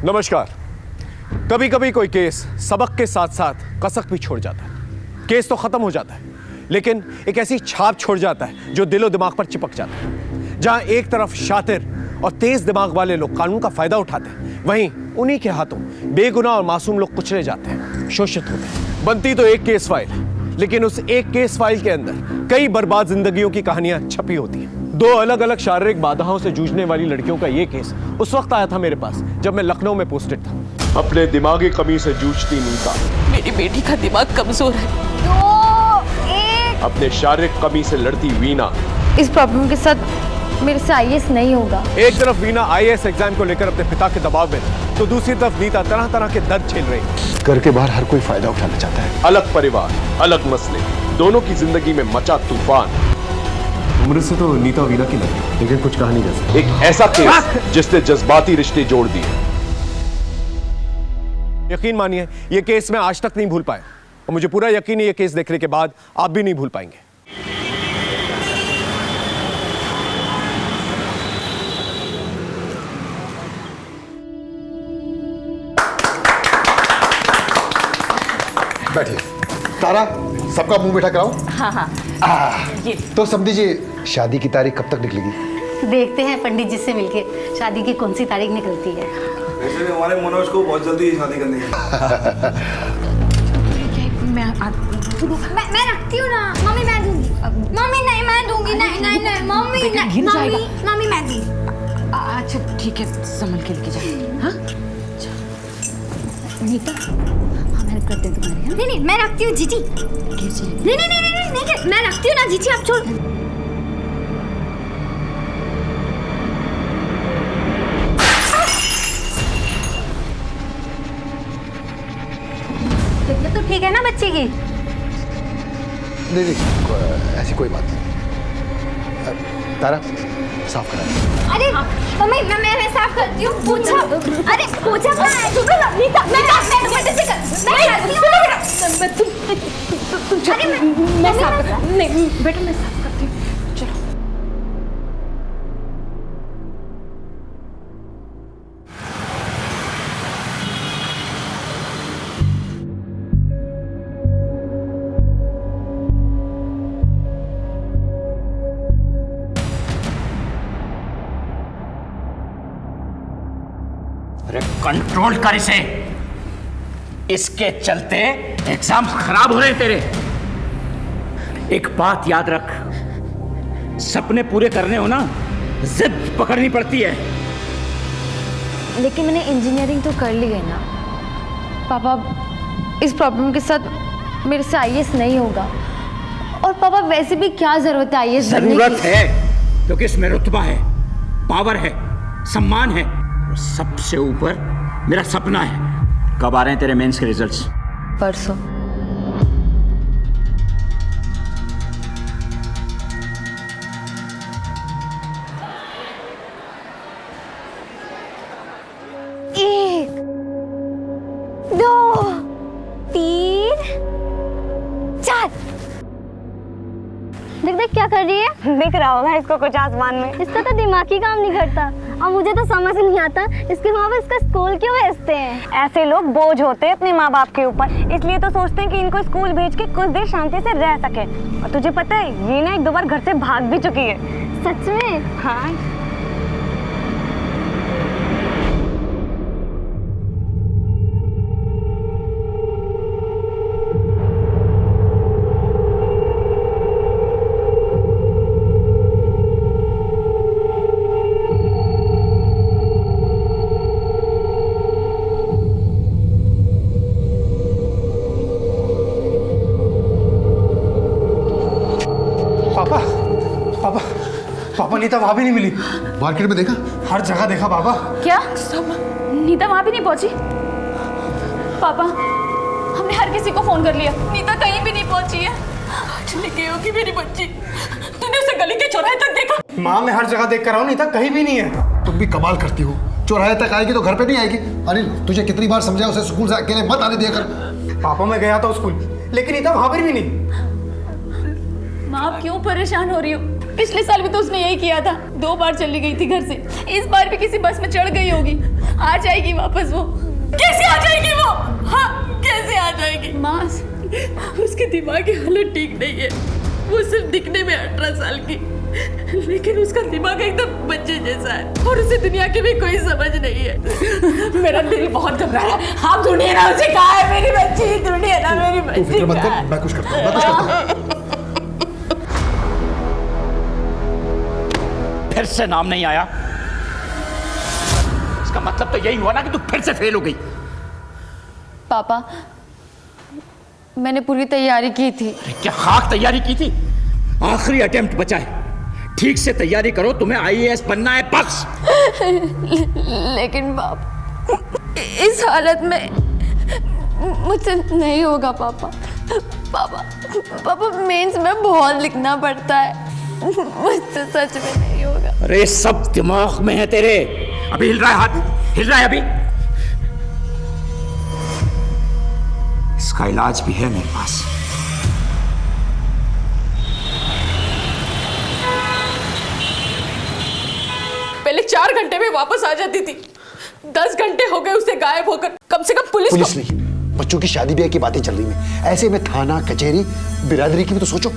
नमस्कार। कभी कभी कोई केस सबक के साथ साथ कसक भी छोड़ जाता है। केस तो खत्म हो जाता है, लेकिन एक ऐसी छाप छोड़ जाता है जो दिलो दिमाग पर चिपक जाता है। जहां एक तरफ शातिर और तेज दिमाग वाले लोग कानून का फायदा उठाते हैं, वहीं उन्हीं के हाथों बेगुनाह और मासूम लोग कुचले जाते हैं, शोषित होते हैं। बनती तो एक केस फाइल, लेकिन उस एक केस फाइल के अंदर कई बर्बाद जिंदगियों की कहानियां छपी होती हैं। दो अलग अलग शारीरिक बाधाओं से जूझने वाली लड़कियों का ये केस उस वक्त आया था मेरे पास जब मैं लखनऊ में पोस्टेड था। अपने दिमागी कमी से जूझती नीता, मेरी बेटी का दिमाग कमजोर है। 2, 1। अपने शारीरिक कमी से लड़ती वीना। इस प्रॉब्लम के साथ मेरे से आईएएस नहीं होगा। एक तरफ वीना आईएएस एग्जाम को लेकर अपने पिता के दबाव में, तो दूसरी तरफ नीता तरह तरह के दर्द झेल रही है। घर के बाहर हर कोई फायदा उठाना चाहता है। अलग परिवार, अलग मसले, दोनों की जिंदगी में मचा तूफान। उम्र से तो नीता वीना की लगी, लेकिन कुछ कहा नहीं जा सकता। एक ऐसा केस जिसने जज्बाती रिश्ते जोड़ दिए। यकीन मानिए ये केस मैं आज तक नहीं भूल पाया, और मुझे पूरा यकीन है ये केस देखने के बाद आप भी नहीं भूल पाएंगे। बैठिए। तारा, सबका मुंह मीठा कराओ। हाँ। ये तो समझी जी, शादी की तारीख कब तक निकलेगी? देखते हैं पंडित जी से मिलके शादी की कौन सी तारीख निकलती है। वैसे भी हमारे मनोज को बहुत जल्दी शादी करनी है। मैं रखती हूँ ना मम्मी, मैं दूंगी। मम्मी नहीं, मैं दूंगी। नहीं मम्मी नहीं, मम्मी मैं दी। अच्छा ठीक है, संभल के लेके जा। हाँ नीता, हाँ मैं करती हूँ तुम्हारी। नहीं मैं रखती हूँ जीजी। नहीं मैं रखती हूँ ना जीजी, आप छोड़। तबीयत तो ठीक है ना बच्चे की? नहीं, ऐसी कोई बात नहीं। तारा, साफ करा। अरे मम्मी मैं साफ करती हूँ। पूछा, अरे पूछा मैं साफ करती हूँ। नहीं बेटा, मैं साफ करती हूँ। चलो। अरे कंट्रोल कर इसे, इसके चलते एग्जाम खराब हो रहे हैं तेरे। एक बात याद रख, सपने पूरे करने हो ना, जिद पकड़नी पड़ती है। लेकिन मैंने इंजीनियरिंग तो कर ली है ना पापा। इस प्रॉब्लम के साथ मेरे से आईएएस नहीं होगा। और पापा वैसे भी क्या जरूरत है आईएएस बनने की? जरूरत है क्योंकि इसमें रुतबा है, पावर है, सम्मान है, और सबसे ऊपर मेरा सपना है। कब आ रहे हैं तेरे मेंस के रिजल्ट्स? परसों। एक, 2, 3, 4। देख क्या कर रही है? दिख रहा होगा इसको कुछ आसमान में। इसका तो दिमाग ही काम नहीं करता, और मुझे तो समझ नहीं आता इसके माँ बाप इसका स्कूल क्यों भेजते हैं। ऐसे लोग बोझ होते हैं अपने माँ बाप के ऊपर, इसलिए तो सोचते हैं कि इनको स्कूल भेज के कुछ देर शांति से रह सके। और तुझे पता है, ये ना 1-2 बार घर से भाग भी चुकी है। सच में? हाँ। पापा नीता वहां भी नहीं मिली। मार्केट में देखा? हर जगह देखा पापा। क्या नीता वहां भी नहीं पहुंची? पापा, हमने हर किसी को फोन कर लिया, नीता कहीं भी नहीं पहुंची है। चली गई होगी मेरी बच्ची। तूने उसे गली के चौराहे तक देखा? माँ, मैं हर जगह देख कर रहा हूँ, नीता कहीं भी नहीं है। तुम भी कमाल करती हो, चौराहे तक आएगी तो घर पे नहीं आएगी। अनिल, तुझे कितनी बार समझाया उसे स्कूल से अकेले मत आने दिया कर। पापा मैं गया था स्कूल, लेकिन नीता वहां पर भी नहीं। माँ आप क्यों परेशान हो रही हो? पिछले साल भी तो उसने यही किया था, 2 बार चली गई थी घर से। इस बार भी किसी बस में चढ़ गई होगी। आ जाएगी वापस वो। कैसे आ जाएगी वो? हाँ, कैसे आ जाएगी? माँ, उसके दिमाग की हालत ठीक नहीं है। वो सिर्फ दिखने में 18 साल की, लेकिन उसका दिमाग एकदम बच्चे जैसा है और उसे दुनिया की भी कोई समझ नहीं है। मेरा दिल बहुत घबरा रहा है। आप ढूंढिए ना उसे, कहाँ है मेरी बच्ची? ढूंढिए ना मेरी बच्ची। फिक्र मत कर, मैं कुछ करता हूँ। फिर से नाम नहीं आया, इसका मतलब तो यही हुआ ना कि तू फिर से फेल हो गई। पापा, मैंने पूरी तैयारी की थी। अरे क्या खाक तैयारी की थी? आखिरी अटेम्प्ट बचा है, ठीक से तैयारी करो, तुम्हें आईएएस बनना है बस। लेकिन पापा, इस हालत में मुझसे नहीं होगा पापा। पापा मेंस में बहुत लिखना पड़ता है, मुझसे सच में नहीं होगा। अरे सब दिमाग में है तेरे। अभी हिल रहा है हाथ, हिल रहा है अभी। इसका इलाज भी है मेरे पास। पहले 4 घंटे में वापस आ जाती थी, 10 घंटे हो गए उसे गायब होकर। कम से कम पुलिस नहीं, बच्चों की शादी ब्याह की बातें चल रही हैं, ऐसे में थाना कचहरी बिरादरी की भी तो सोचो।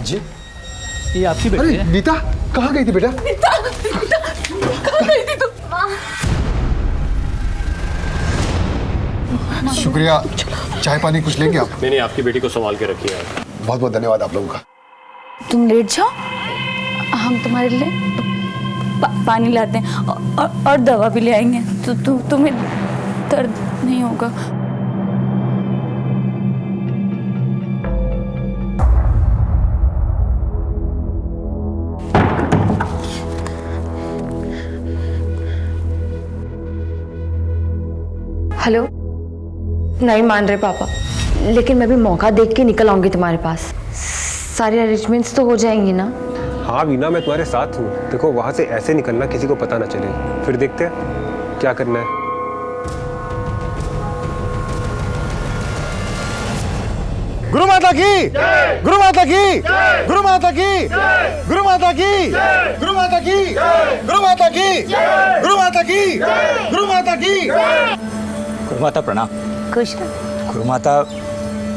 जी, ये आपकी बेटी अरे है? नीता कहाँ गई थी बेटा? कहाँ गई थी तुम? शुक्रिया, चाय पानी कुछ लेंगे आप? नहीं, आपकी बेटी को संभाल के रखिए आप। बहुत बहुत धन्यवाद आप लोगों का। तुम लेट जाओ, हम तुम्हारे लिए पानी लाते हैं और दवा भी ले आएंगे, तो तुम्हें दर्द नहीं होगा। हेलो, नहीं मान रहे पापा, लेकिन मैं भी मौका देख के निकल आऊंगी तुम्हारे पास। सारे अरेंजमेंट्स तो हो जाएंगे ना? हाँ वीना, मैं तुम्हारे साथ हूँ। देखो वहां से ऐसे निकलना किसी को पता ना चले, फिर देखते हैं क्या करना है। गुरु माता की, गुरु माता की, गुरु माता की, गुरु माता की, गुरु माता की, गुरु माता की, गुरु माता की, गुरु माता की। गुरुमाता प्रणाम। खुश गुरुमाता,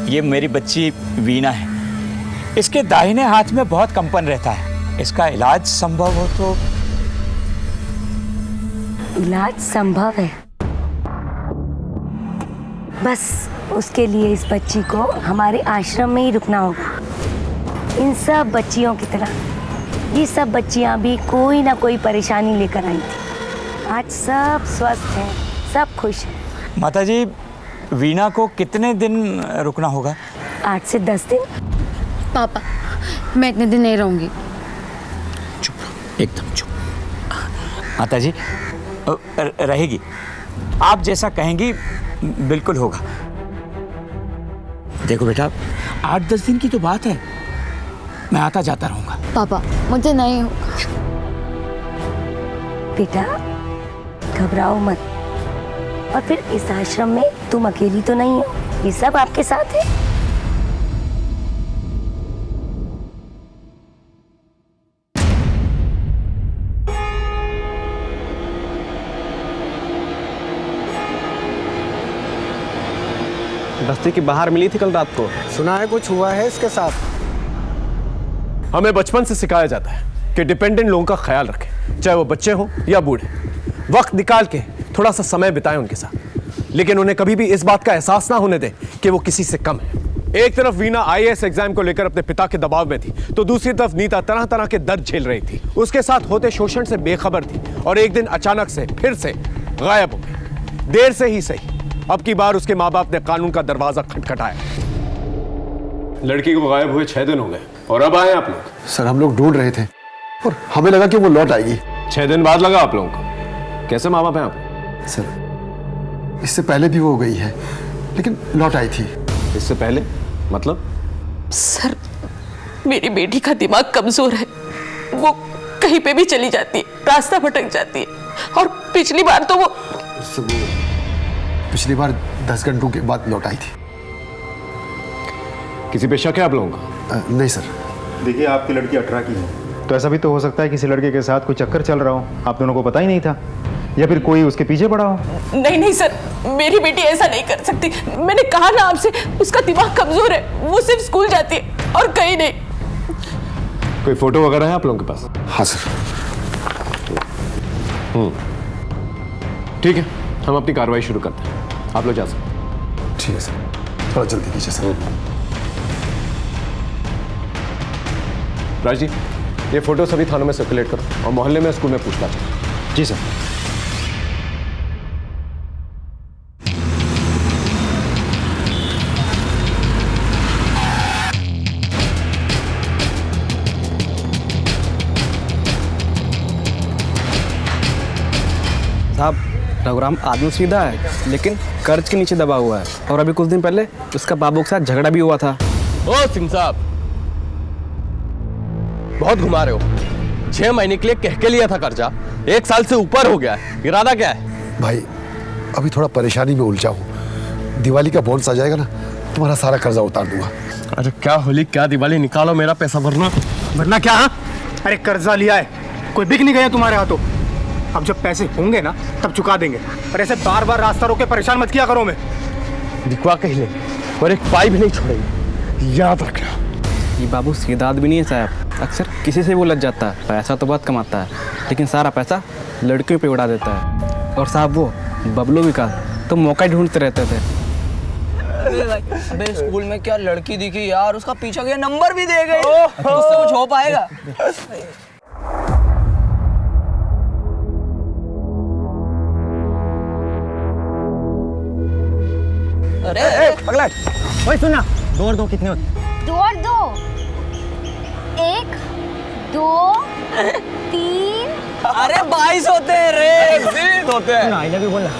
ये मेरी बच्ची वीणा है। इसके दाहिने हाथ में बहुत कंपन रहता है, इसका इलाज संभव हो तो। इलाज संभव है, बस उसके लिए इस बच्ची को हमारे आश्रम में ही रुकना होगा। इन सब बच्चियों की तरह ये सब बच्चियां भी कोई ना कोई परेशानी लेकर आई थी। आज सब स्वस्थ हैं, सब खुश हैं। माता जी, वीणा को कितने दिन रुकना होगा? 8 से 10 दिन। पापा, मैं इतने दिन नहीं रहूंगी। चुप, एकदम चुप। माता जी रहेगी, आप जैसा कहेंगी बिल्कुल होगा। देखो बेटा, 8-10 दिन की तो बात है, मैं आता जाता रहूंगा। पापा, मुझे नहीं होगा। बेटा घबराओ मत, और फिर इस आश्रम में तुम अकेली तो नहीं हो, ये सब आपके साथ है। बस्ती के बाहर मिली थी कल रात को। सुना है कुछ हुआ है इसके साथ। हमें बचपन से सिखाया जाता है कि डिपेंडेंट लोगों का ख्याल रखें, चाहे वो बच्चे हों या बूढ़े। वक्त निकाल के थोड़ा सा समय बिताएं उनके साथ, लेकिन उन्हें कभी भी इस बात का एहसास ना होने दें कि वो किसी से कम है। एक तरफ वीणा आईएएस एग्जाम को लेकर अपने पिता के दबाव में थी, तो दूसरी तरफ नीता तरह तरह के दर्द झेल रही थी। उसके साथ होते शोषण से बेखबर थी और एक दिन अचानक से फिर से गायब हो गई। देर से ही सही, अब की बार उसके माँ बाप ने कानून का दरवाजा खटखटाया। लड़की को गायब हुए 6 दिन हो गए और अब आए आप लोग। सर, हम लोग ढूंढ रहे थे और हमें लगा कि वो लौट आएगी। 6 दिन बाद लगा आप लोगों को। कैसे माँ बाप हैं आप? सर, इससे पहले भी वो गई है, लेकिन लौट आई थी। इससे पहले मतलब? सर, मेरी बेटी का दिमाग कमजोर है, वो कहीं पे भी चली जाती है, रास्ता भटक जाती है। और पिछली बार तो वो पिछली बार 10 घंटों के बाद लौट आई थी। किसी पे शक है आप लोगों का? नहीं सर, देखिए आपकी लड़की 18 की है। तो ऐसा भी तो हो सकता है किसी लड़के के साथ कोई चक्कर चल रहा हो, आप दोनों को पता ही नहीं था, या फिर कोई उसके पीछे पड़ा हो। नहीं नहीं सर, मेरी बेटी ऐसा नहीं कर सकती। मैंने कहा ना आपसे, उसका दिमाग कमजोर है, वो सिर्फ स्कूल जाती है और कहीं नहीं। कोई फोटो वगैरह है आप लोगों के पास? हाँ सर। ठीक है, हम अपनी कार्रवाई शुरू करते हैं, आप लोग जा सकते हैं। ठीक है सर, थोड़ा जल्दी कीजिए सर। राज जी, ये फोटो सभी थानों में सर्कुलेट करो और मोहल्ले में स्कूल में पूछताछ करो। जी सर। साहब, रघुराम आदमी सीधा है लेकिन कर्ज के नीचे दबा हुआ है, और अभी कुछ दिन पहले उसका बाबू के साथ झगड़ा भी हुआ था। ओ सिंह साहब, बहुत घुमा रहे हो। 6 महीने के लिए कह के लिया था कर्जा, 1 साल से ऊपर हो गया है। इरादा क्या है? भाई अभी थोड़ा परेशानी में उलझा हूँ, दिवाली का बोनस आ जाएगा ना, तुम्हारा सारा कर्जा उतार दूंगा। अरे क्या होली क्या दिवाली, निकालो मेरा पैसा वरना क्या? अरे कर्जा लिया है, कोई बिक नहीं गया तुम्हारे हाथों। अब जब पैसे होंगे ना तब चुका देंगे, और ऐसे बार बार रास्ता रोक के परेशान मत किया करो। मैं दिखवा कहीं ले और 1 पाई भी नहीं छोड़ेंगे, याद रखना। ये बाबू सीधा आदमी नहीं है साहब, अक्सर किसी से वो लग जाता है, पैसा तो बहुत कमाता है लेकिन सारा पैसा लड़कियों पे उड़ा देता है। और साहब वो बबलू विकास तो मौका ढूंढते रहते थे। अबे स्कूल में क्या लड़की दिखी यार, उसका पीछा किया, नंबर भी दे गए, उससे कुछ हो पाएगा? अरे पगला, ओए सुन ना, 2 और 2 कितने होते? 2 और 2 1 2 3। अरे 22 होते हैं रे, होते हैं। आई लव यू बोलना।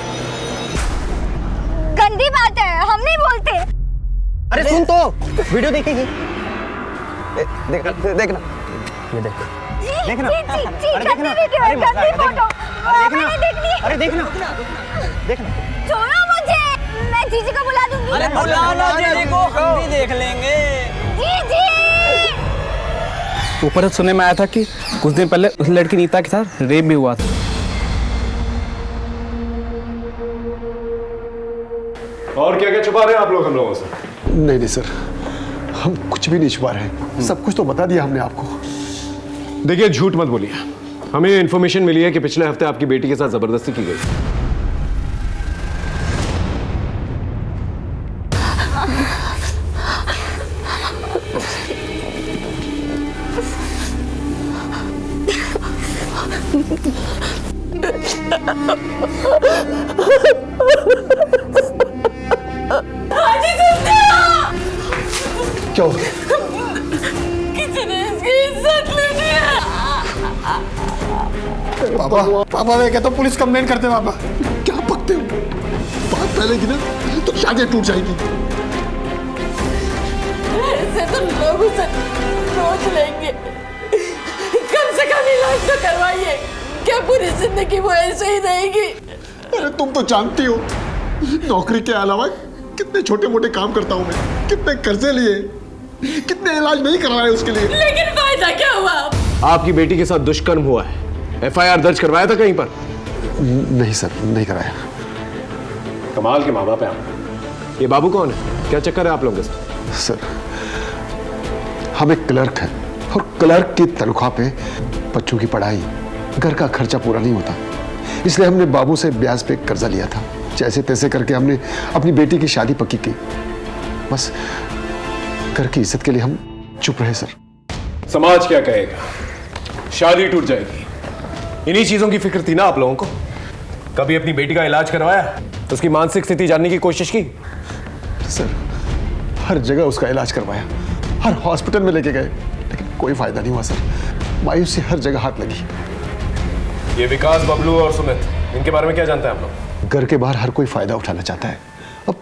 गंदी बात है, हम नहीं बोलते। अरे सुन तो, वीडियो देखेगी? देखना ये देख, देखना। अरे देखना, गंदी फोटो मैंने देखनी है। अरे देखना, छोड़ो मुझे, मैं जीजी को बुला दूंगी। अरे बुलाना जीजी को, हम भी देख लेंगे। जीजी। ऊपर से सुनने में आया था कि कुछ दिन पहले उस लड़की नीता के साथ रेप भी हुआ था। और क्या क्या छुपा रहे हैं आप लोग हम लोगों से? नहीं सर, हम कुछ भी नहीं छुपा रहे हैं, सब कुछ तो बता दिया हमने आपको। देखिए झूठ मत बोलिए, हमें इन्फॉर्मेशन मिली है कि पिछले हफ्ते आपकी बेटी के साथ जबरदस्ती की गई। क्या हो? किसी ने इसकी इज्जत लूटी है। पापा मैं कहता हूँ पुलिस कंप्लेंट करते हैं। पापा क्या पकते हो, बात पहले की ना तो शादी टूट जाएगी। ऐसे तो लोग उसे सोच लेंगे, कम से कम इलाज तो करवाइए, क्या पूरी जिंदगी वो ऐसे ही रहेगी? अरे तुम तो जानती हो नौकरी के अलावा कितने छोटे मोटे काम करता हूँ मैं, कितने कर्जे लिए, कितने इलाज नहीं करवाए उसके लिए। लेकिन फायदा क्या हुआ? आपकी बेटी के साथ दुष्कर्म हुआ है, FIR दर्ज करवाया था कहीं पर? नहीं सर, नहीं कराया। कमाल के माँ बाप हैं आप। ये बाबू कौन है, क्या चक्कर है आप लोगों के साथ? सर हम एक क्लर्क हैं और क्लर्क की तनख्वाह पे बच्चों की पढ़ाई, घर का खर्चा पूरा नहीं होता, इसलिए हमने बाबू से ब्याज पे कर्जा लिया था। जैसे तैसे करके हमने अपनी बेटी की शादी पक्की की, बस घर की इज्जत के लिए हम चुप रहे सर। समाज क्या कहेगा, शादी टूट जाएगी, इन्हीं चीजों की फिक्र थी ना आप लोगों को? कभी अपनी बेटी का इलाज करवाया, उसकी मानसिक स्थिति जानने की कोशिश की? सर हर जगह उसका इलाज करवाया, हर हॉस्पिटल में लेके गए, लेकिन कोई फायदा नहीं हुआ सर। मायूसी हर जगह हाथ लगी। ये विकास, बबलू और सुमित, इनके बारे में क्या जानते हैं आप लोग? घर के बाहर हर कोई फायदा उठाना चाहता है, अब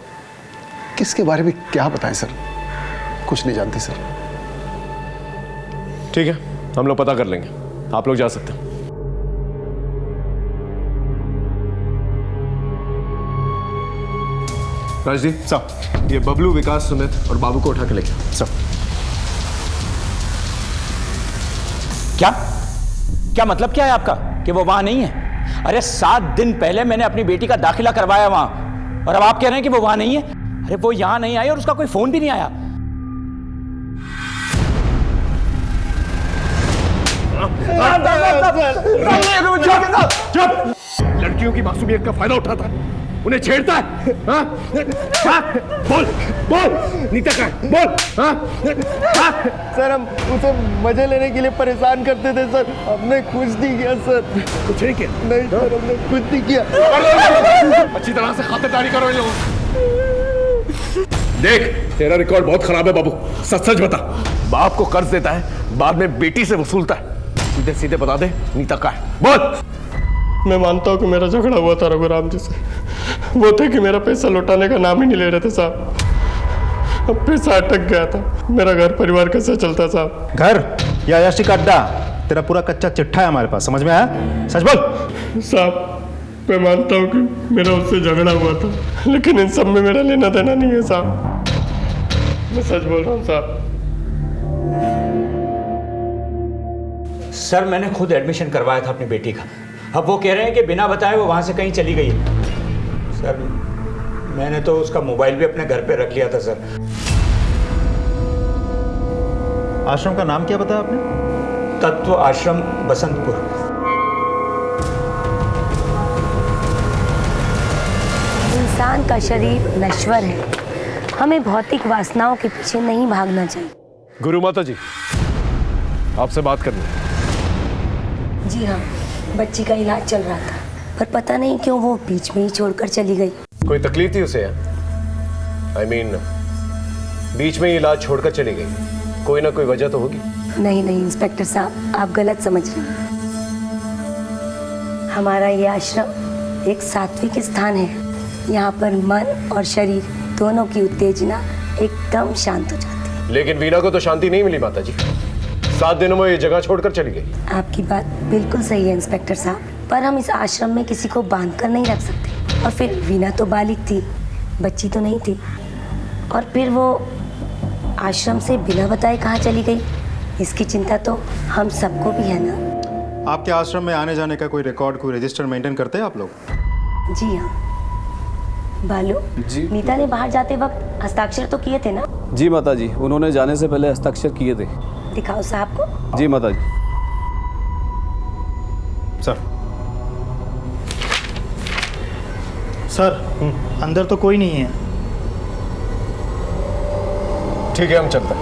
किसके बारे में क्या बताएं सर, कुछ नहीं जानते सर। ठीक है, हम लोग पता कर लेंगे, आप लोग जा सकते हैं। राजदीप साहब, ये बबलू, विकास, सुमित और बाबू को उठा के लेके आओ। सब क्या क्या मतलब क्या है आपका कि वो वहां नहीं है? अरे 7 दिन पहले मैंने अपनी बेटी का दाखिला करवाया वहां, और अब आप कह रहे हैं कि वो वहां नहीं है? अरे वो यहां नहीं आई और उसका कोई फोन भी नहीं आया। चुप! लड़कियों की मासूमियत का फायदा उठाता है, उन्हें छेड़ता है। हाँ? बोल बोल, नीता का है, बोल। हाँ? सर हम उसे मजे लेने के लिए परेशान करते थे सर, हमने कुछ नहीं किया सर। कुछ नहीं किया? नहीं सर, हमने कुछ नहीं किया। अच्छी तरह से खातिरदारी करो इन लोगों। देख, तेरा रिकॉर्ड बहुत खराब है बाबू, सच सच बता। बाप को कर्ज देता है, बाद में बेटी से वसूलता है। सीधे सीधे बता दे, नीता का है, बोल। मैं मानता हूँ कि मेरा झगड़ा हुआ था रघुराम जी से। वो थे कि मेरा पैसा लौटाने का नाम ही नहीं ले रहे थे साहब। अब पैसा अटक गया था, मेरा घर परिवार कैसे चलता साहब? घर या याशी का अड्डा, तेरा पूरा कच्चा चिट्ठा है हमारे पास, समझ में आया? सच बोल। साहब मैं मानता हूँ कि मेरा उससे झगड़ा हुआ था, लेकिन इन सब में मेरा लेना देना नहीं है साहब। मैं सच बोल रहा हूँ साहब। सर मैंने खुद एडमिशन करवाया था अपनी बेटी का। अब वो कह रहे हैं कि बिना बताए वो वहां से कहीं चली गई है। सर मैंने तो उसका मोबाइल भी अपने घर पे रख लिया था सर। आश्रम का नाम क्या बताया आपने? तत्व आश्रम बसंतपुर। इंसान का शरीर नश्वर है, हमें भौतिक वासनाओं के पीछे नहीं भागना चाहिए। गुरु माता जी, आपसे बात करनी है। जी हाँ, बच्ची का इलाज चल रहा था, पर पता नहीं क्यों वो बीच में ही छोड़कर चली गई। कोई तकलीफ थी उसे? I mean, बीच में इलाज छोड़कर चली गई, कोई ना कोई वजह तो होगी। नहीं नहीं इंस्पेक्टर साहब, आप गलत समझ रहे हैं। हमारा ये आश्रम एक सात्विक स्थान है। यहाँ पर मन और शरीर दोनों की उत्तेजना एकदम शांत हो जाती है। लेकिन वीना को तो शांति नहीं मिली माता जी, 7 दिनों में ये जगह छोड़कर चली गई। आपकी बात बिल्कुल सही है इंस्पेक्टर साहब, पर हम इस आश्रम में किसी को बांध कर नहीं रख सकते। और फिर वीना तो बालिग थी, बच्ची तो नहीं थी। और फिर वो आश्रम से बिना बताए कहाँ चली गई, इसकी चिंता तो हम सबको भी है ना। आपके आश्रम में आने जाने का कोई रिकॉर्ड, कोई रजिस्टर मेंटेन करते हैं आप लोग? जी हाँ। बालू जी, नीता ने बाहर जाते वक्त हस्ताक्षर तो किए थे ना? जी माता जी, उन्होंने जाने से पहले हस्ताक्षर किए थे। दिखाओ साहब को। जी माता जी। सर अंदर तो कोई नहीं है। ठीक है, हम चलते हैं।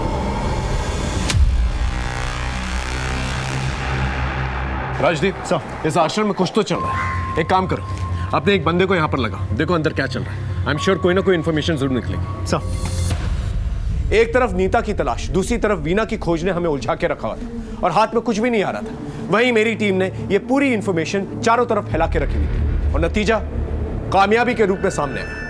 राजदीप सर, इस आश्रम में कुछ तो चल रहा है। एक काम करो, अपने एक बंदे को यहाँ पर लगा, देखो अंदर क्या चल रहा है। आई एम श्योर कोई ना कोई इन्फॉर्मेशन जरूर निकलेगी। सर, एक तरफ नीता की तलाश, दूसरी तरफ वीना की खोज ने हमें उलझा के रखा हुआ था और हाथ में कुछ भी नहीं आ रहा था। वहीं मेरी टीम ने ये पूरी इन्फॉर्मेशन चारों तरफ फैला के रखी हुई थी और नतीजा कामयाबी के रूप में सामने आया।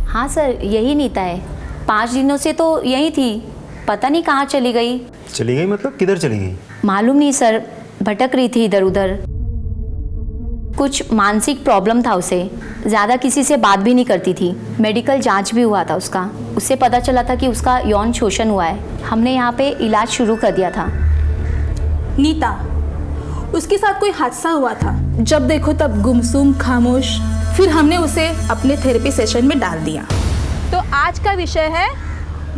हाँ सर, यही नीता है। 5 दिनों से तो यही थी, पता नहीं कहाँ चली गई। चली गई मतलब किधर चली गई? मालूम नहीं सर, भटक रही थी इधर उधर। कुछ मानसिक प्रॉब्लम था उसे, ज़्यादा किसी से बात भी नहीं करती थी। मेडिकल जांच भी हुआ था उसका, उससे पता चला था कि उसका यौन शोषण हुआ है। हमने यहाँ पे इलाज शुरू कर दिया था। नीता, उसके साथ कोई हादसा हुआ था, जब देखो तब गुमसुम खामोश। फिर हमने उसे अपने थेरेपी सेशन में डाल दिया। तो आज का विषय है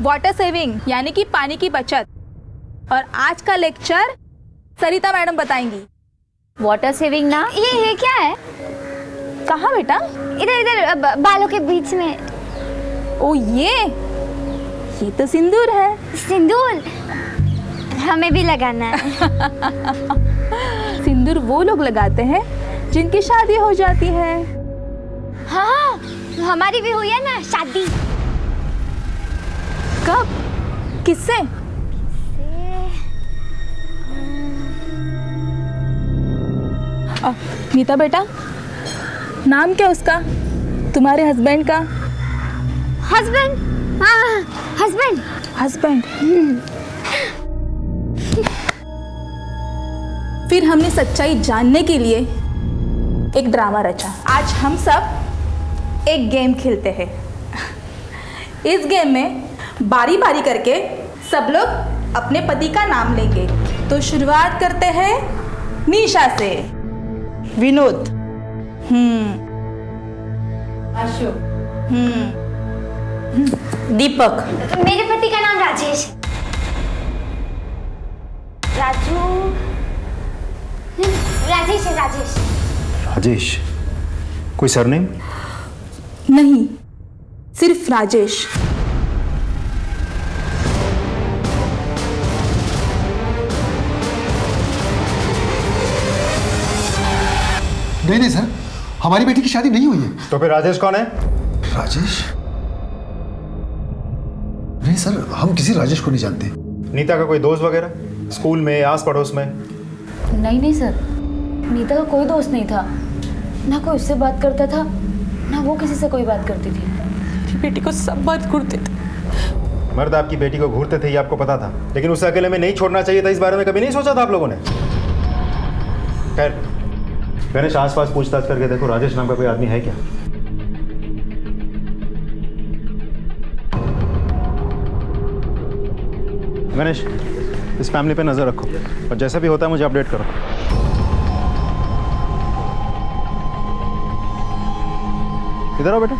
वाटर सेविंग, यानी कि पानी की बचत। और आज का लेक्चर सरिता मैडम बताएंगी। वाटर सेविंग ना, ये क्या है? कहाँ बेटा? इधर इधर बालों के बीच में। ओ ये तो सिंदूर है। सिंदूर हमें भी लगाना है। सिंदूर वो लोग लगाते हैं जिनकी शादी हो जाती है। हाँ, हमारी भी हुई है ना शादी। कब? किससे? नीता बेटा, नाम क्या उसका, तुम्हारे हस्बैंड का? हस्बैंड? हाँ, हस्बैंड। हस्बैंड। फिर हमने सच्चाई जानने के लिए एक ड्रामा रचा। आज हम सब एक गेम खेलते हैं। इस गेम में बारी बारी करके सब लोग अपने पति का नाम लेंगे। तो शुरुआत करते हैं निशा से। विनोद। अशोक। दीपक। मेरे पति का नाम राजेश। राजेश है, राजेश। राजेश? कोई सरनेम? नहीं, सिर्फ राजेश। नहीं सर, हमारी बेटी की शादी नहीं हुई है। तो फिर राजेश कौन है? राजेश? नहीं सर, हम किसी राजेश को नहीं जानते। नीता का कोई दोस्त वगैरह स्कूल में, आस पड़ोस में? नहीं सर, नीता का कोई दोस्त नहीं था, ना कोई उससे बात करता था, ना वो किसी से कोई बात करती थी। मेरी बेटी को सब बात घूरते थे। मर्द आपकी बेटी को घूरते थे ये आपको पता था, लेकिन उसे अकेले में नहीं छोड़ना चाहिए था। इस बारे में कभी नहीं सोचा था आप लोगों ने? खैर, गणेश आसपास पूछताछ करके देखो, राजेश नाम का कोई आदमी है क्या? गणेश, इस फैमिली पे नजर रखो और जैसा भी होता है मुझे अपडेट करो। इधर आओ बेटा।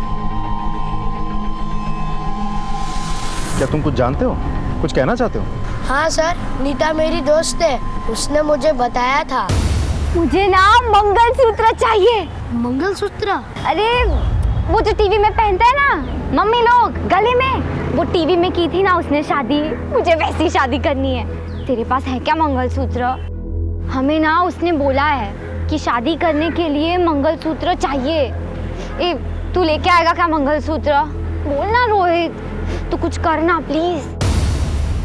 क्या तुम कुछ जानते हो, कुछ कहना चाहते हो? हाँ सर, नीता मेरी दोस्त है, उसने मुझे बताया था। मुझे ना मंगलसूत्र चाहिए। मंगलसूत्र? अरे वो जो टीवी में पहनते हैं ना मम्मी लोग गले में, वो टीवी में की थी ना उसने शादी, मुझे वैसी शादी करनी है। तेरे पास है क्या मंगलसूत्र? हमें ना उसने बोला है कि शादी करने के लिए मंगलसूत्र चाहिए। ए, तू लेके आएगा क्या मंगलसूत्र? बोल ना रोहित, तू कुछ करना प्लीज।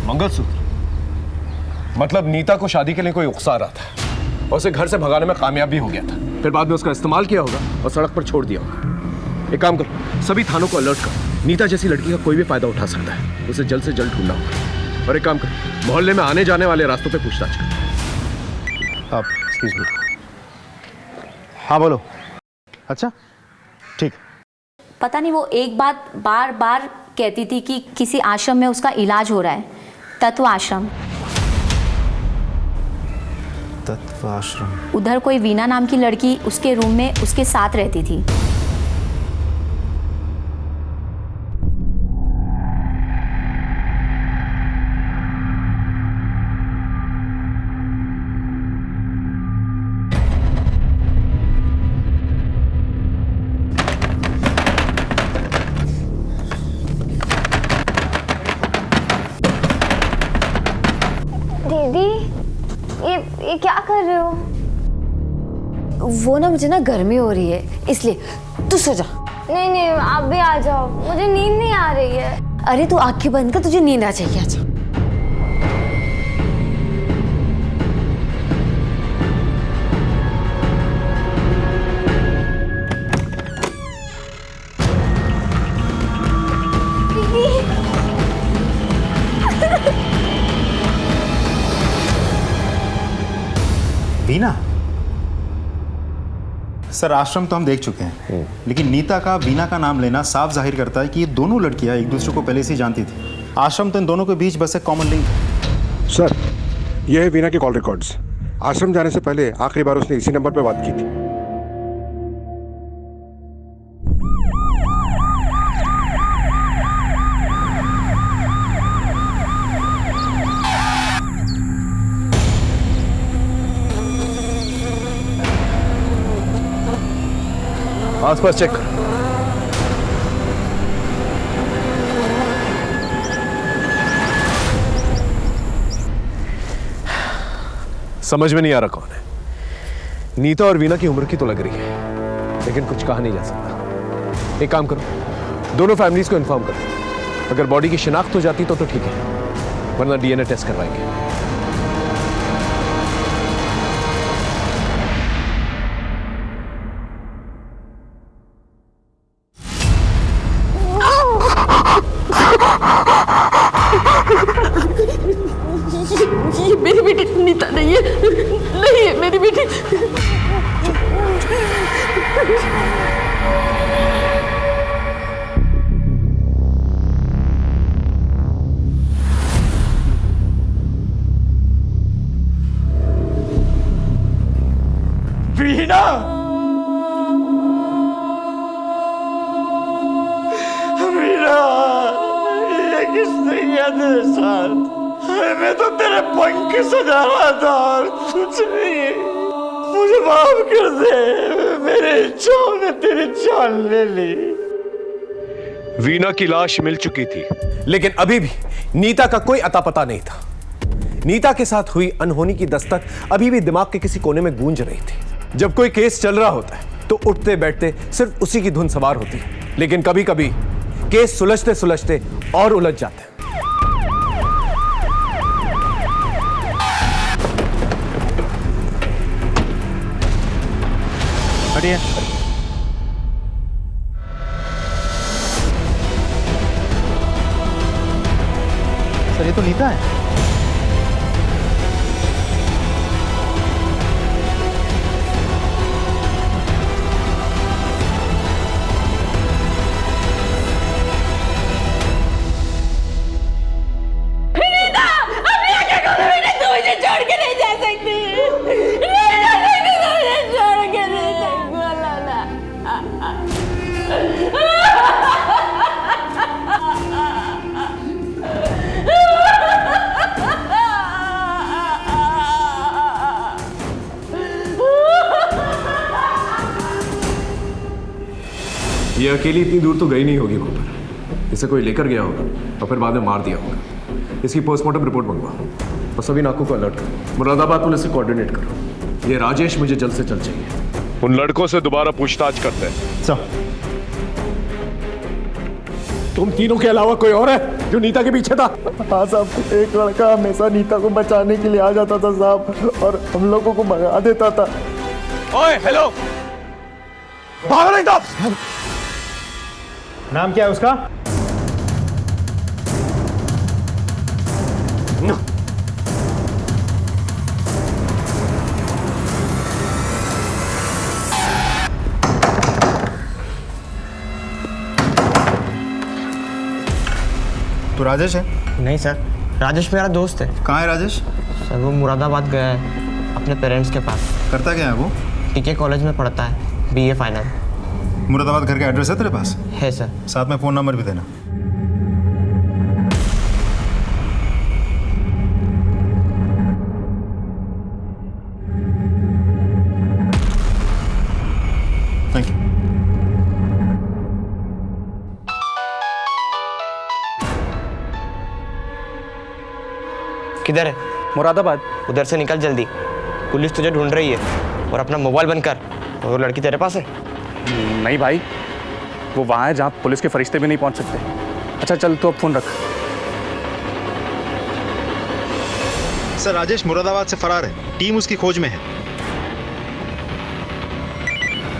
मंगलसूत्र? मतलब नीता को शादी के लिए कोई उकसा रहा था और उसे घर से भगाने में कामयाब भी हो गया था, फिर बाद में उसका इस्तेमाल किया होगा और सड़क पर छोड़ दिया होगा। एक काम करो, सभी थानों को अलर्ट करो। नीता जैसी लड़की का कोई भी फायदा उठा सकता है, उसे जल्द से जल्द ढूंढना होगा। और एक काम करो, मोहल्ले में आने जाने वाले रास्तों पे पूछताछ करो। आप एक्सक्यूज मी। हाँ बोलो। अच्छा ठीक। पता नहीं वो एक बात बार बार कहती थी कि किसी आश्रम में उसका इलाज हो रहा है, तत्व आश्रम। तत्व आश्रम? उधर कोई वीना नाम की लड़की उसके रूम में उसके साथ रहती थी। दीदी, ये क्या कर रहे हो? वो ना मुझे ना गर्मी हो रही है इसलिए। तू सो जा। नहीं नहीं, आप भी आ जाओ, मुझे नींद नहीं आ रही है। अरे तू आंखें बंद कर, तुझे नींद आ जाएगी। आ जा। वीना? सर आश्रम तो हम देख चुके हैं, लेकिन नीता का वीना का नाम लेना साफ जाहिर करता है कि ये दोनों लड़कियां एक दूसरे को पहले से ही जानती थी। आश्रम तो इन दोनों के बीच बस एक कॉमन लिंक है। सर, ये है वीना के कॉल रिकॉर्ड्स। आश्रम जाने से पहले आखिरी बार उसने इसी नंबर पर बात की थी। आसपास चेक कर। समझ में नहीं आ रहा कौन है। नीता और वीना की उम्र की तो लग रही है, लेकिन कुछ कहा नहीं जा सकता। एक काम करो, दोनों फैमिलीज को इन्फॉर्म करो। अगर बॉडी की शिनाख्त हो जाती तो ठीक है, वरना डीएनए टेस्ट करवाएंगे। ये मेरी बेटी नीता नहीं है, नहीं है मेरी बेटी। गया तेरे साथ। अरे मैं तो तेरे पंख सजा रहा था और कुछ नहीं। मुझे माफ कर दे, मेरे इच्छाओं ने तेरी जान ले ली। वीना की लाश मिल चुकी थी, लेकिन अभी भी नीता का कोई अता पता नहीं था। नीता के साथ हुई अनहोनी की दस्तक अभी भी दिमाग के किसी कोने में गूंज रही थी। जब कोई केस चल रहा होता है तो उठते बैठते सिर्फ उसी की धुन सवार होती है, लेकिन कभी कभी केस सुलझते सुलझते और उलझ जाते हैं। हटिए। सर ये तो नीता है। ये अकेली इतनी दूर तो गई नहीं होगी कूपर। इसे कोई लेकर गया होगा और फिर बाद में मार दिया होगा। इसकी पोस्टमार्टम रिपोर्ट मंगवा और सभी नाकों को अलर्ट करो। मुरादाबाद पुलिस से कोऑर्डिनेट करो। ये राजेश मुझे जल्द से जल्द चाहिए। उन लड़कों से दोबारा पूछताछ करते हैं। सर, तुम तीनों के अलावा कोई और है जो नीता के पीछे था? हाँ साहब, एक लड़का हमेशा नीता को बचाने के लिए आ जाता था साहब, और हम लोगों को भगा देता था। ओए हेलो, भागो नहीं तो। नाम क्या है उसका? तो राजेश है? नहीं सर, राजेश मेरा दोस्त है। कहाँ है राजेश? सर वो मुरादाबाद गया है अपने पेरेंट्स के पास। करता क्या है वो? टीके कॉलेज में पढ़ता है, BA फाइनल। मुरादाबाद घर का एड्रेस है तेरे पास? है सर। साथ में फ़ोन नंबर भी देना। Thank you. किधर है? मुरादाबाद। उधर से निकल जल्दी, पुलिस तुझे ढूंढ रही है। और अपना मोबाइल बंद कर। और वो लड़की तेरे पास है? नहीं भाई, वो वहाँ है जहाँ पुलिस के फरिश्ते भी नहीं पहुँच सकते। अच्छा चल, तो अब फ़ोन रख। सर राजेश मुरादाबाद से फरार है, टीम उसकी खोज में है।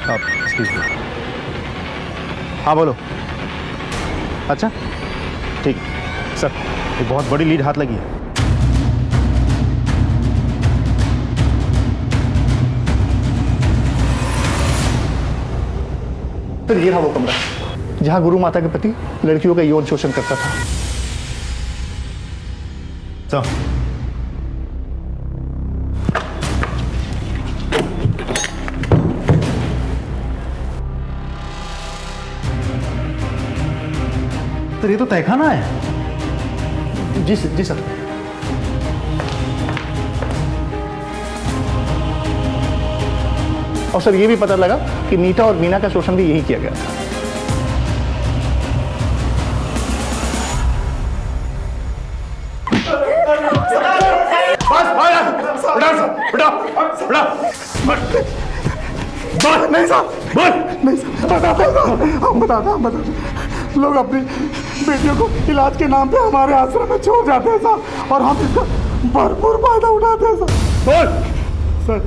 आप एक्सक्यूज मी। हाँ बोलो। अच्छा ठीक सर, एक बहुत बड़ी लीड हाथ लगी है। तो ये रहा वो कमरा जहाँ गुरु माता के पति लड़कियों का यौन शोषण करता था। तो ये तो तहखाना है। जी सर, जी सर। और सर ये भी पता लगा कि नीता और मीना का शोषण भी यही किया गया था। नहीं साहब, नहीं साहब, बताते लोग अपनी बेटियों को इलाज के नाम पे हमारे आश्रम में छोड़ जाते हैं साहब, और हम इसका भरपूर फायदा उठाते हैं साहब। सर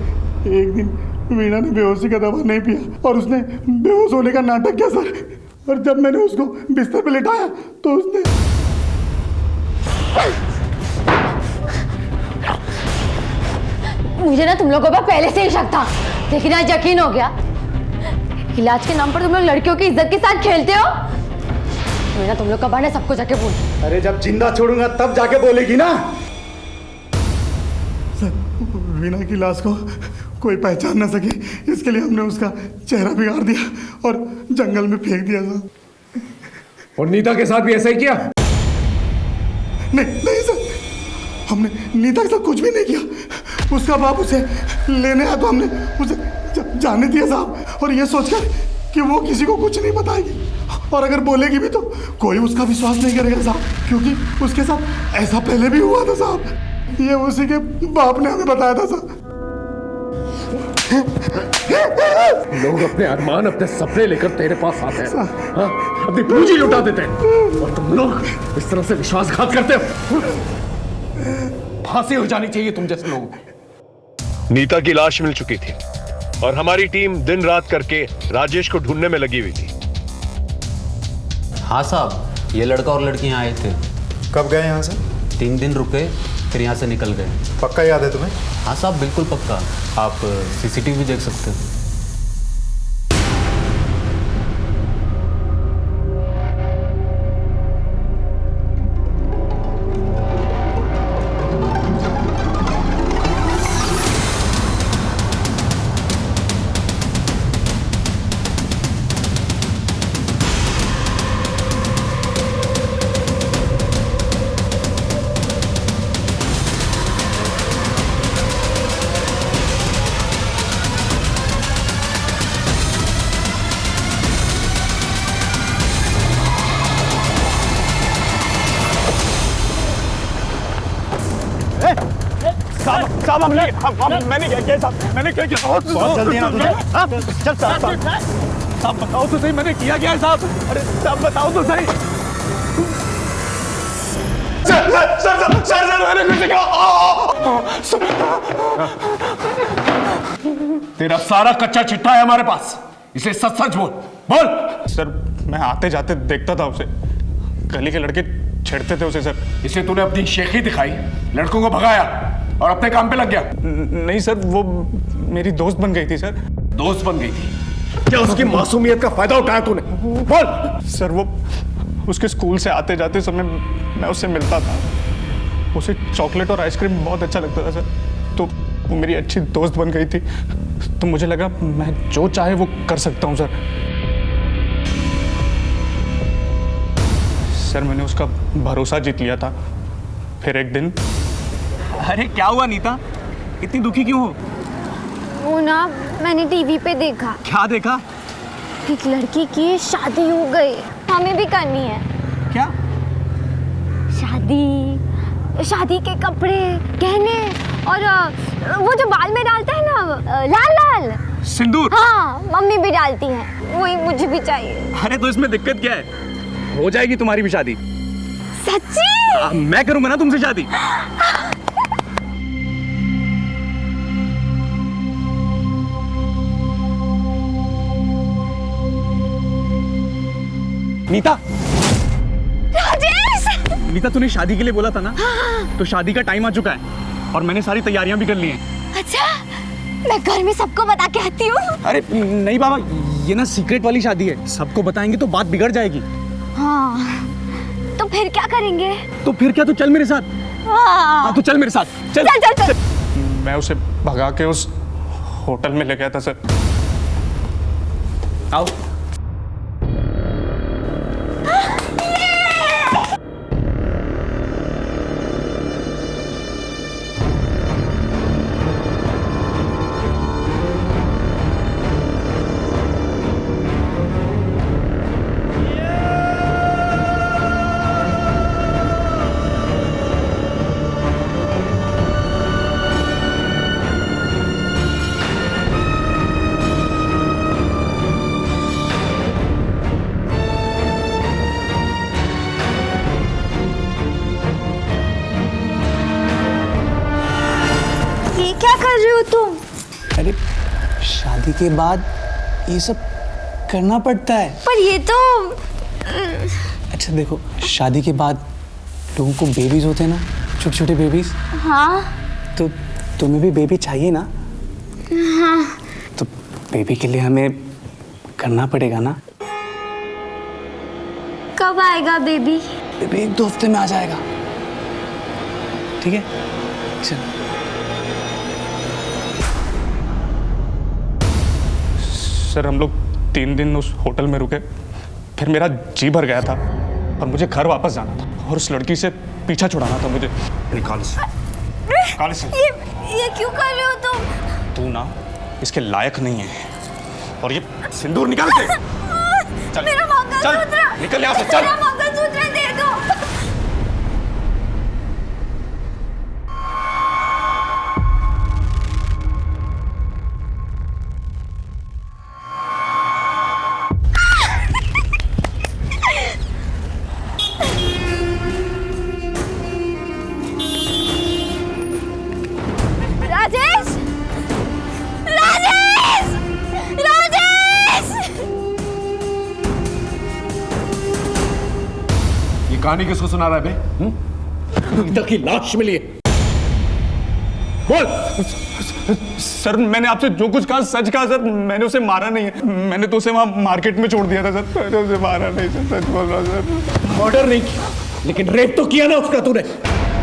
एक दिन वीणा ने बेहोशी का दवा नहीं पिया और उसने बेहोश होने का नाटक किया सर, और जब मैंने उसको बिस्तर पे लिटाया तो उसने मुझे ना तुम लोगों पर पहले से ही शक था, लेकिन आज यकीन हो गया। इलाज के नाम पर तुम लोग लड़कियों की इज्जत के साथ खेलते हो। मैं ना तुम लोग का बारे सबको जाके बोल। अरे जब जिंदा छोड़ूंगा तब जाके बोलेगी ना। सर वीणा की लाश को कोई पहचान ना सके, इसके लिए हमने उसका चेहरा बिगाड़ दिया और जंगल में फेंक दिया सर। और नीता के साथ भी ऐसा ही किया? नहीं सर, हमने नीता के साथ कुछ भी नहीं किया। उसका बाप उसे लेने आया तो हमने उसे जाने दिया साहब, और ये सोचकर कि वो किसी को कुछ नहीं बताएगी, और अगर बोलेगी भी तो कोई उसका विश्वास नहीं करेगा साहब, क्योंकि उसके साथ ऐसा पहले भी हुआ था साहब। ये उसी के बाप ने हमें बताया था साहब। लोग अपने अरमान, अपने सपने लेकर तेरे पास आते हैं, हाँ? अपनी पूंजी लुटा देते हैं, और तुम लोग इस तरह से विश्वासघात करते हो। फांसी हो जानी चाहिए तुम जैसे लोगों को। नीता की लाश मिल चुकी थी और हमारी टीम दिन रात करके राजेश को ढूंढने में लगी हुई थी। हाँ साहब, ये लड़का और लड़की यहाँ आए थे। कब गए यहाँ से? 3 दिन रुके, फिर यहाँ से निकल गए। पक्का याद है तुम्हें? हाँ साहब, बिल्कुल पक्का। आप सीसीटीवी देख सकते हैं। साहब मैंने क्या किया साहब, मैंने क्या किया? बहुत जल्दी ना तुझे। चल साहब बताओ तो सही, मैंने किया क्या है साहब? अरे साहब बताओ तो सही। सर मैंने कुछ किया। तेरा सारा कच्चा चिट्ठा है हमारे पास, इसलिए सच सच बोल। सर मैं आते जाते देखता था उसे, गली के लड़के छेड़ते थे उसे सर। इसलिए तूने अपनी शेखी दिखाई, लड़कों को भगाया और अपने काम पे लग गया। नहीं सर, वो मेरी दोस्त बन गई थी सर। दोस्त बन गई थी? क्या उसकी मासूमियत का फायदा उठाया तूने? बोल। सर वो उसके स्कूल से आते जाते समय मैं उससे मिलता था, उसे चॉकलेट और आइसक्रीम बहुत अच्छा लगता था सर, तो वो मेरी अच्छी दोस्त बन गई थी। तो मुझे लगा मैं जो चाहे वो कर सकता हूँ सर। सर मैंने उसका भरोसा जीत लिया था। फिर एक दिन। अरे क्या हुआ नीता, इतनी दुखी क्यों हो? वो ना मैंने टीवी पे देखा। क्या देखा? एक लड़की की शादी हो गई, हमें भी करनी है। क्या? शादी के कपड़े, गहने, और वो जो बाल में डालते हैं ना लाल लाल सिंदूर। हाँ मम्मी भी डालती हैं, वही मुझे भी चाहिए। अरे तो इसमें दिक्कत क्या है, हो जाएगी तुम्हारी भी शादी। सच्ची? मैं करूंगा ना तुमसे शादी। नीता। राजेश! नीता तूने शादी के लिए बोला था ना? तो शादी का टाइम आ चुका है और मैंने सारी तैयारियां भी कर ली हैं। अच्छा, मैं घर में सबको बता के आती हूँ। अरे नहीं बाबा, ये ना सीक्रेट वाली शादी है, सबको बताएंगे तो बात बिगड़ जाएगी। हाँ, तो फिर क्या करेंगे? तो फिर क्या, तू चल मेरे साथ। हाँ, तू चल मेरे साथ। चल चल चल, चल। मैं उसे भगा के उस होटल में ले गया था सर। आओ। अरे शादी के बाद ये सब करना पड़ता है। पर ये तो अच्छा देखो, शादी के बाद लोगों को बेबीज होते हैं ना, छोटे छोटे बेबीज। हाँ तो तुम्हें भी बेबी चाहिए ना? हाँ। तो बेबी के लिए हमें करना पड़ेगा ना। कब आएगा बेबी? बेबी 1-2 हफ्ते में आ जाएगा। ठीक है चल। सर हम लोग 3 दिन उस होटल में रुके, फिर मेरा जी भर गया था और मुझे घर वापस जाना था, और उस लड़की से पीछा छुड़ाना था मुझे। निकाल इसे। निकाल इसे। ये क्यों कर रहे हो तुम? तू ना इसके लायक नहीं है। और ये सिंदूर निकाल के चल, मेरा मंगलसूत्र, निकल यहाँ से, चल। मेरा मंगलसूत्र दे दो। राजेश! राजेश! राजेश! ये कहानी किसको सुना रहा है बे? नीता की लाश मिली है। बोल। सर मैंने आपसे जो कुछ कहा सच कहा सर। मैंने उसे मारा नहीं है। मैंने तो उसे वहाँ मार्केट में छोड़ दिया था सर। मैंने उसे मारा नहीं सर, सच बोल रहा सर। मर्डर नहीं किया, लेकिन रेप तो किया ना उसका तूने,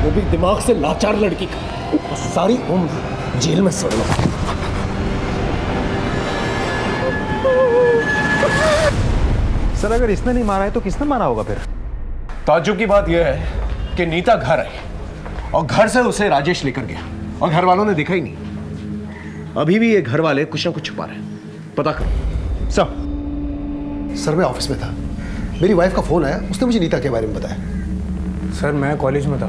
वो भी दिमाग से लाचार लड़की का। और सारी उम्र जेल में सड़ लो। सर अगर इसने नहीं मारा है तो किसने मारा होगा फिर? ताज्जुब की बात यह है कि नीता घर आई और घर से उसे राजेश लेकर गया और घर वालों ने देखा ही नहीं। अभी भी ये घर वाले कुछ ना कुछ छुपा रहे हैं। पता करो। सर मैं ऑफिस में था, मेरी वाइफ का फोन आया, उसने मुझे नीता के बारे में बताया। सर मैं कॉलेज में था,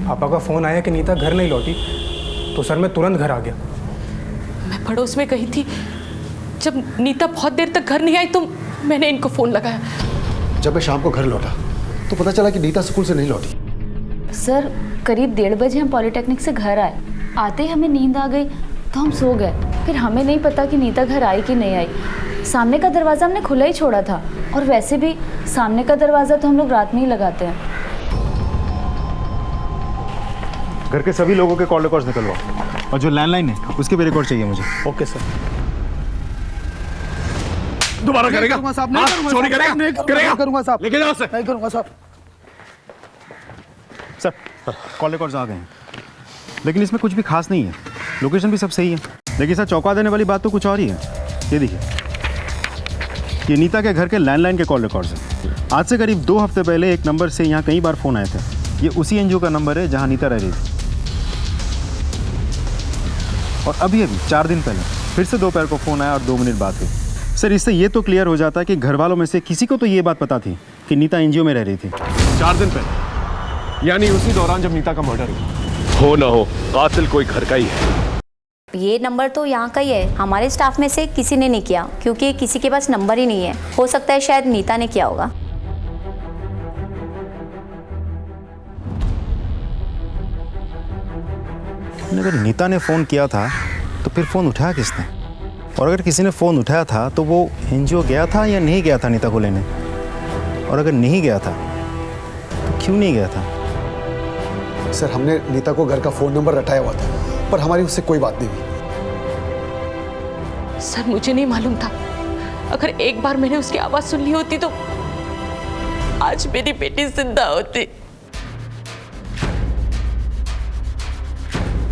पापा का फ़ोन आया कि नीता घर नहीं लौटी, तो सर मैं तुरंत घर आ गया। मैं पड़ोस में कही थी, जब नीता बहुत देर तक घर नहीं आई तो मैंने इनको फ़ोन लगाया। जब मैं शाम को घर लौटा तो पता चला कि नीता स्कूल से नहीं लौटी। सर करीब 1:30 बजे हम पॉलिटेक्निक से घर आए। आते ही हमें नींद आ गई तो हम सो गए। फिर हमें नहीं पता कि नीता घर आई कि नहीं आई। सामने का दरवाज़ा हमने खुला ही छोड़ा था, और वैसे भी सामने का दरवाज़ा तो हम लोग रात में ही लगाते हैं। घर के सभी लोगों के कॉल रिकॉर्ड्स निकलवाओ, और जो लैंडलाइन है उसके भी रिकॉर्ड चाहिए मुझे। Okay sir. दोबारा करेगा? साहब नहीं करूंगा, चोरी करेगा? नहीं करूंगा साहब, लेके जाओ से। नहीं करूंगा साहब। सर कॉल रिकॉर्ड्स आ गए हैं, लेकिन इसमें कुछ भी खास नहीं है। लोकेशन भी सब सही है, लेकिन सर चौंका देने वाली बात तो कुछ और ही है। ये देखिए, ये नीता के घर के लैंडलाइन के कॉल रिकॉर्ड्स हैं। आज से करीब 2 हफ्ते पहले एक नंबर से यहाँ कई बार फ़ोन आए थे। ये उसी एनजीओ का नंबर है जहाँ नीता रह रही थी। और अभी 4 दिन पहले फिर से दोपहर को फ़ोन आया और 2 मिनट बात हुई। सर इससे ये तो क्लियर हो जाता है कि घर वालों में से किसी को तो ये बात पता थी कि नीता एनजीओ में रह रही थी। 4 दिन पहले, यानी उसी दौरान जब नीता का मर्डर हुआ। हो ना हो, कातिल कोई घर का ही है। ये नंबर तो यहाँ का ही है। हमारे स्टाफ में से किसी ने नहीं किया, क्योंकि किसी के पास नंबर ही नहीं है। हो सकता है शायद नीता ने किया होगा। अगर नीता ने फ़ोन किया था तो फिर फ़ोन उठाया किसने? और अगर किसी ने फ़ोन उठाया था तो वो एनजीओ गया था या नहीं गया था नीता को लेने? और अगर नहीं गया था तो क्यों नहीं गया था? सर हमने नीता को घर का फ़ोन नंबर रटाया हुआ था, पर हमारी उससे कोई बात नहीं हुई। सर मुझे नहीं मालूम था। अगर एक बार मैंने उसकी आवाज़ सुन ली होती तो आज मेरी बेटी जिंदा होती।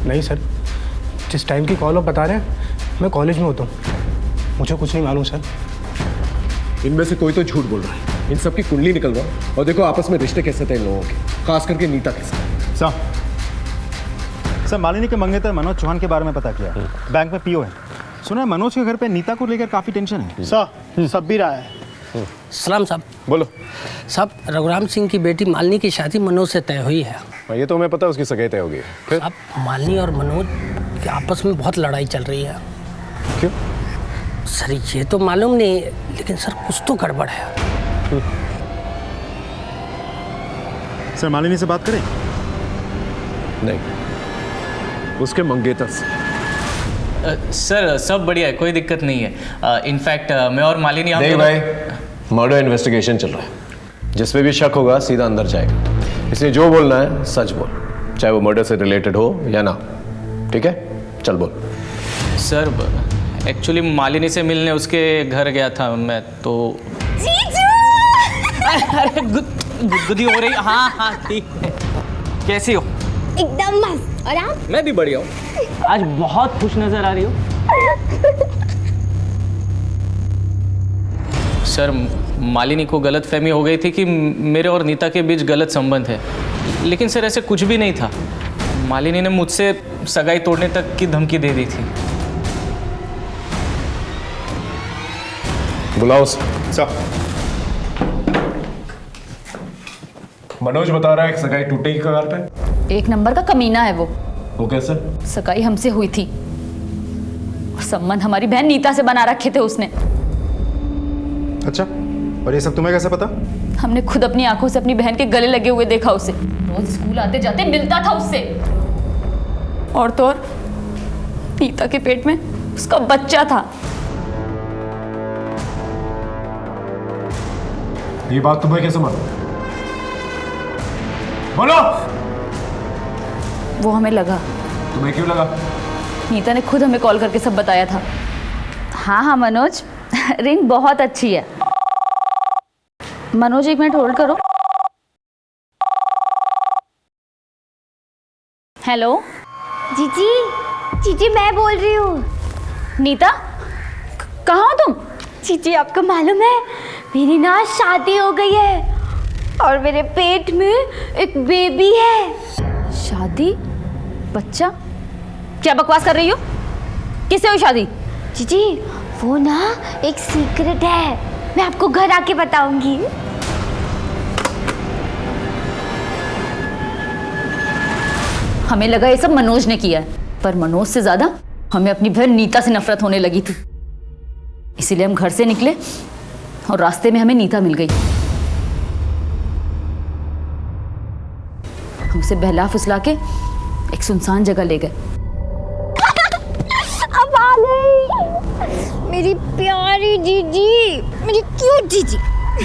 नहीं सर, जिस टाइम की कॉल आप बता रहे हैं मैं कॉलेज में होता हूँ, मुझे कुछ नहीं मालूम सर। इनमें से कोई तो झूठ बोल रहा है। इन सब की कुंडली निकलवाओ और देखो आपस में रिश्ते कैसे थे इन लोगों के, खास करके नीता के साथ। सर मालिनी के मंगेतर मनोज चौहान के बारे में पता किया, बैंक में पीओ है। सुना है मनोज के घर पे नीता को लेकर काफ़ी टेंशन है। सर सब भी रहा है। सलाम साहब। बोलो साहब, रघुराम सिंह की बेटी मालिनी की शादी मनोज से तय हुई है। ये तो हमें पता है, उसकी सगाई तय होगी। फिर साहब मालिनी और मनोज की आपस में बहुत लड़ाई चल रही है। क्यों? सर ये तो मालूम नहीं, लेकिन सर कुछ तो गड़बड़ है। सर मालिनी से बात करें? नहीं, उसके मंगेतर से। सर सब बढ़िया है, कोई दिक्कत नहीं है। इनफैक्ट मैं और मालिनी नहीं भाई, मर्डर इन्वेस्टिगेशन चल रहा है। जिस पे भी शक होगा सीधा अंदर जाएगा, इसलिए जो बोलना है सच बोल, चाहे वो मर्डर से रिलेटेड हो या ना। ठीक है, चल बोल। सर एक्चुअली मालिनी से मिलने उसके घर गया था मैं, तो अरे गुदगुदी हो रही। हाँ हाँ ठीक है। कैसी हो? एकदम मस्त। और आप? मैं भी बढ़िया हूँ। आज बहुत खुश नजर आ रही हो। सर मालिनी को गलतफहमी हो गई थी कि मेरे और नीता के बीच गलत संबंध है, लेकिन सर ऐसे कुछ भी नहीं था। मालिनी ने मुझसे सगाई तोड़ने तक की धमकी दे दी थी। बुलाओ सर। मनोज बता रहा है कि सगाई टूटेगी कगार पे। एक नंबर का कमीना है वो। वो कैसे? सगाई हमसे हुई थी और संबंध हमारी बहन नीता से बना रखे थे उसने। अच्छा, और ये सब तुम्हें कैसे पता? हमने खुद अपनी आंखों से अपनी बहन के गले लगे हुए देखा उसे। रोज स्कूल आते जाते मिलता था उससे। और तो और नीता के पेट में उसका बच्चा था। ये बात तुम्हें कैसे मालूम? बोलो। वो हमें लगा। तुम्हें क्यों लगा? नीता ने खुद हमें कॉल करके सब बताया था। हाँ हाँ मनोज, रिंग बहुत अच्छी है। मनोज 1 मिनट होल्ड करो। हेलो जीजी, जीजी मैं बोल रही हूँ। नीता, कहाँ हो तुम? जीजी आपको मालूम है मेरी ना शादी हो गई है और मेरे पेट में एक बेबी है। शादी? बच्चा? क्या बकवास कर रही हो? किससे हुई शादी? जीजी वो ना एक सीक्रेट है, मैं आपको घर आके बताऊंगी। हमें लगा ये सब मनोज ने किया है, पर मनोज से ज्यादा हमें अपनी बहन नीता से नफरत होने लगी थी। इसीलिए हम घर से निकले और रास्ते में हमें नीता मिल गई। हम उसे बहला फुसला के एक सुनसान जगह ले गए। अब आ गई मेरी प्यारी जीजी, मेरी क्यूट जीजी।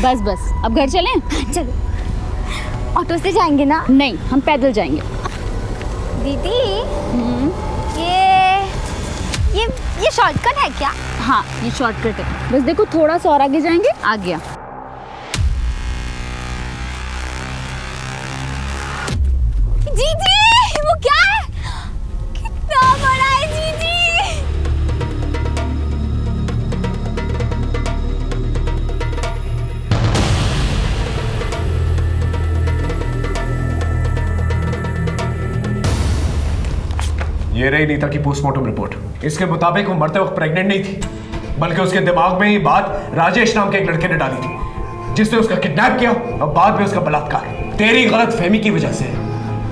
बस बस, अब घर चलें? चलो। ऑटो से जाएंगे ना? नहीं, हम पैदल जाएंगे। दीदी ये शॉर्टकट है क्या? हाँ, ये शॉर्टकट है। बस देखो थोड़ा सा और आगे जाएंगे, आ गया। जीजी वो क्या है? कितना बड़ा है जीजी। ये रही नीता की पोस्टमार्टम रिपोर्ट। इसके मुताबिक वो मरते वक्त प्रेग्नेंट नहीं थी, बल्कि उसके दिमाग में ही बात राजेश नाम के एक लड़के ने डाली थी, जिसने उसका किडनैप किया और बाद में उसका बलात्कार। तेरी गलत फहमी की वजह से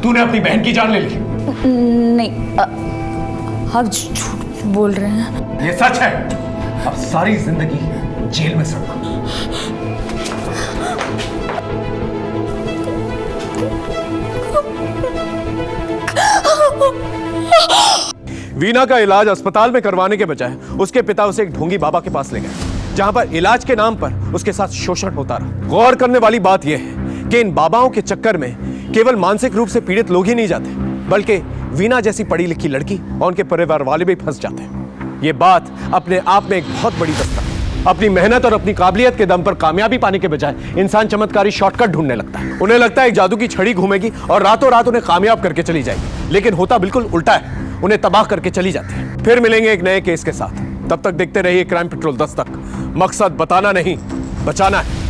तूने अपनी बहन की जान ले ली। नहीं, आप झूठ बोल रहे हैं। ये सच है। अब सारी जिंदगी जेल में सड़ना। वीना का इलाज अस्पताल में करवाने के बजाय उसके पिता उसे एक ढोंगी बाबा के पास ले गए, जहां पर इलाज के नाम पर उसके साथ शोषण होता रहा। गौर करने वाली बात यह है कि इन बाबाओं के चक्कर में केवल मानसिक रूप से पीड़ित लोग ही नहीं जाते, बल्कि वीना जैसी पढ़ी लिखी लड़की और उनके परिवार वाले भी फंस जाते हैं। ये बात अपने आप में एक बहुत बड़ी दस्तक है। अपनी मेहनत और अपनी काबिलियत के दम पर कामयाबी पाने के बजाय इंसान चमत्कारी शॉर्टकट ढूंढने लगता है। उन्हें लगता है एक जादू की छड़ी घूमेगी और रातों रात उन्हें कामयाब करके चली जाएगी, लेकिन होता बिल्कुल उल्टा है। उन्हें तबाह करके चली जाती है। फिर मिलेंगे एक नए केस के साथ। तब तक देखते रहिए क्राइम पेट्रोल दस्तक। मकसद बताना नहीं, बचाना है।